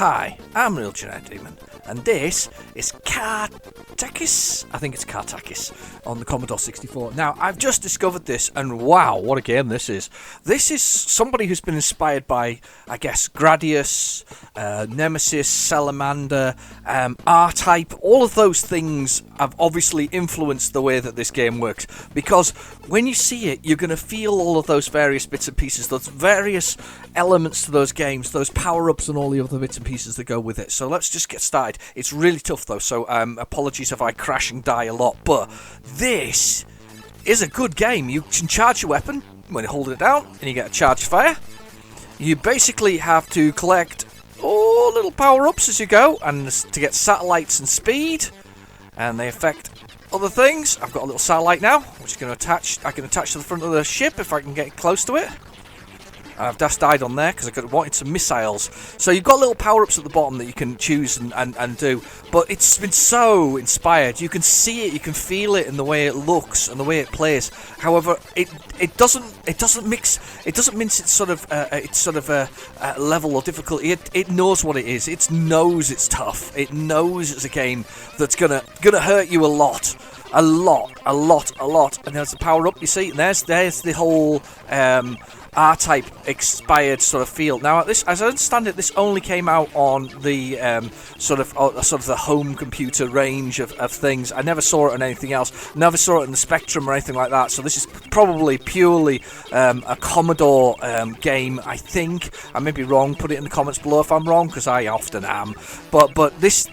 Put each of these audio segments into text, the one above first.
Hi, I'm Real Genetic Demon, and this is Katakis. I think it's Katakis on the Commodore 64. Now, I've just discovered this, and wow, what a game this is. This is somebody who's been inspired by, I guess, Gradius, Nemesis, Salamander, RType. All of those things have obviously influenced the way that this game works, because when you see it, you're going to feel all of those various bits and pieces, those various elements to those games, those power-ups and all the other bits and pieces that go with it. So let's just get started. It's really tough though, so apologies if I crash and die a lot, but this is a good game. You can charge your weapon when you hold it down and you get a charged fire. You basically have to collect all little power-ups as you go, and to get satellites and speed, and they affect other things. I've got a little satellite now, which is going to attach. I can attach to the front of the ship if I can get close to it. I've just died on there because I wanted some missiles. So you've got little power-ups at the bottom that you can choose and do. But it's been so inspired. You can see it, you can feel it in the way it looks and the way it plays. However, it doesn't mince its sort of level or difficulty. It knows what it is. It knows it's tough. It knows it's a game that's gonna hurt you a lot. A lot. And there's the power-up, you see, and there's the whole R-Type expired sort of feel. Now, this, as I understand it, this only came out on the sort of the home computer range of things. I never saw it on anything else. Never saw it in the Spectrum or anything like that. So this is probably purely a Commodore game, I think. I may be wrong. Put it in the comments below if I'm wrong, because I often am. But this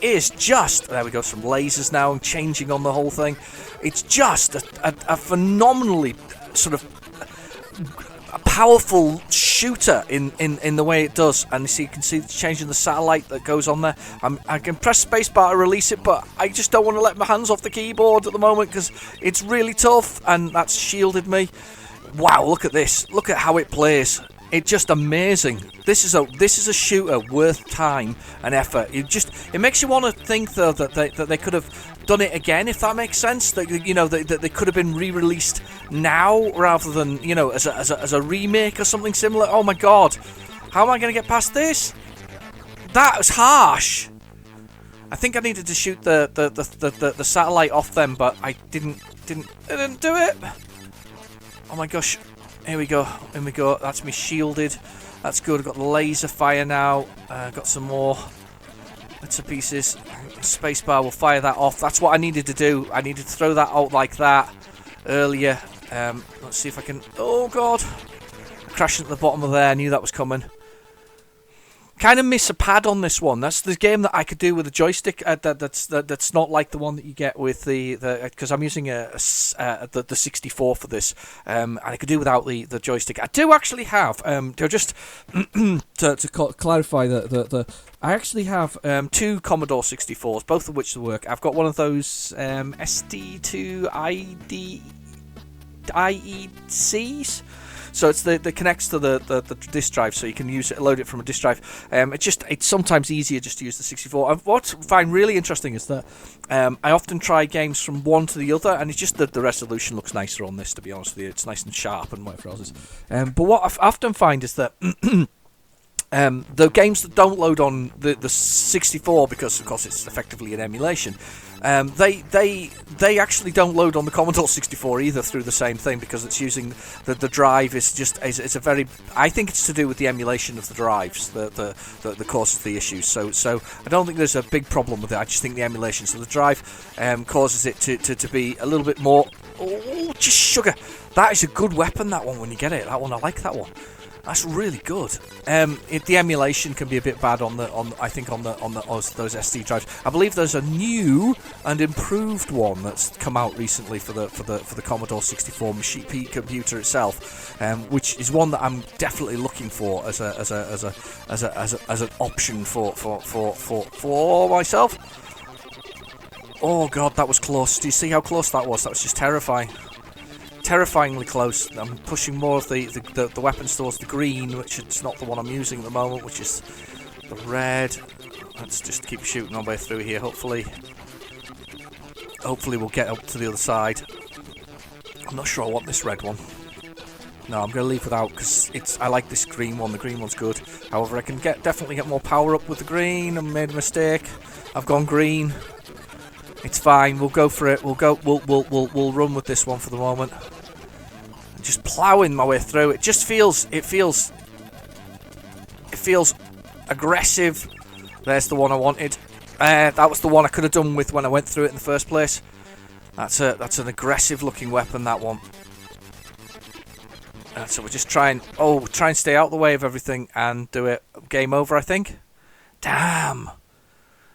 is just, there we go, some lasers now and changing on the whole thing. It's just a phenomenally sort of a powerful shooter in the way it does, and so you can see it's changing the satellite that goes on there. I can press spacebar to release it, but I just don't want to let my hands off the keyboard at the moment because it's really tough, and that's shielded me. Wow, look at this! Look at how it plays. It's just amazing. This is a shooter worth time and effort. It makes you want to think though that they could have done it again, if that makes sense. That they could have been re-released now rather than as a remake or something similar. Oh my god, how am I going to get past this? That was harsh. I think I needed to shoot the satellite off them, but I didn't do it. Oh my gosh. Here we go. That's me shielded. That's good. I've got the laser fire now. Got some more bits and pieces. Spacebar will fire that off. That's what I needed to do. I needed to throw that out like that earlier. Let's see if I can... Oh, God. Crashing at the bottom of there. I knew that was coming. Kind of miss a pad on this one. That's the game that I could do with a joystick. That's not like the one that you get with the because I'm using the 64 for this, and I could do without the joystick. I do actually have just to clarify I actually have two Commodore 64s, both of which work. I've got one of those ST2 IECs. So it's that connects to the disk drive, so you can load it from a disk drive. It's sometimes easier just to use the 64. What I find really interesting is that I often try games from one to the other, and it's just that the resolution looks nicer on this, to be honest with you. It's nice and sharp and whatever else is. But what I often find is that the games that don't load on the 64, because of course it's effectively an emulation, they actually don't load on the Commodore 64 either through the same thing, because it's using the drive it's a very, I think it's to do with the emulation of the drives that causes the issues. So I don't think there's a big problem with it. I just think the emulation, so the drive causes it to be a little bit more. Oh, just sugar. That is a good weapon, that one, when you get it. That one, I like that one. That's really good. The emulation can be a bit bad on those SD drives. I believe there's a new and improved one that's come out recently for the Commodore 64 machine computer itself, which is one that I'm definitely looking for as an option for myself. Oh god, that was close. Do you see how close that was? That was just terrifying. Terrifyingly close. I'm pushing more of the weapons towards the green, which is not the one I'm using at the moment, which is the red. Let's just keep shooting our way through here. Hopefully we'll get up to the other side. I'm not sure I want this red one. No, I'm going to leave without because I like this green one. The green one's good. However, I can definitely get more power up with the green. I made a mistake. I've gone green. It's fine. We'll go for it. We'll run with this one for the moment. I'm just ploughing my way through. It just feels aggressive. There's the one I wanted. That was the one I could have done with when I went through it in the first place. That's an aggressive looking weapon, that one. So we're just try and stay out the way of everything and do it. Game over, I think. Damn.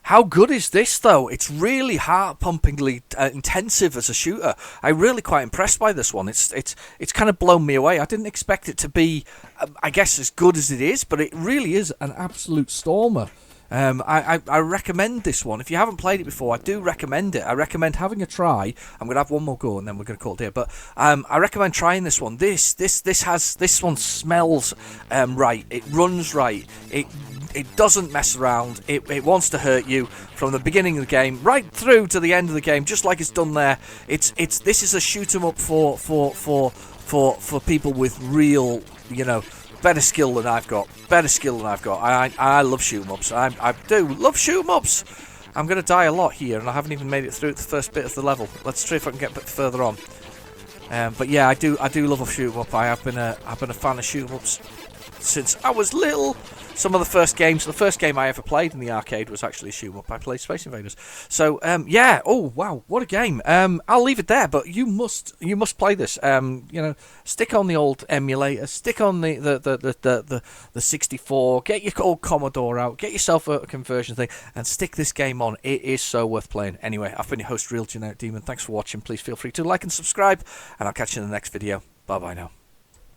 How good is this, though? It's really heart-pumpingly intensive as a shooter. I'm really quite impressed by this one. It's kind of blown me away. I didn't expect it to be, I guess, as good as it is, but it really is an absolute stormer. I recommend this one. If you haven't played it before, I do recommend it. I recommend having a try. I'm going to have one more go and then we're going to call it here. But I recommend trying this one. This one smells right. It runs right. It doesn't mess around. It wants to hurt you from the beginning of the game right through to the end of the game, just like it's done there. This is a shoot 'em up for people with real, better skill than I've got. I love shoot 'em ups. I do love shoot 'em ups. I'm going to die a lot here, and I haven't even made it through the first bit of the level. Let's see if I can get a bit further on. But yeah, I do love a shoot 'em up. I've been a fan of shoot 'em ups since I was little. Some of the first game I ever played in the arcade was actually a shoot 'em up. I played Space Invaders. So yeah, oh wow, what a game. I'll leave it there, but you must play this. Stick on the old emulator, stick on the 64, get your old Commodore out, get yourself a conversion thing, and stick this game on. It is so worth playing. Anyway, I've been your host, Real Generic Demon. Thanks for watching. Please feel free to like and subscribe, and I'll catch you in the next video. Bye bye now.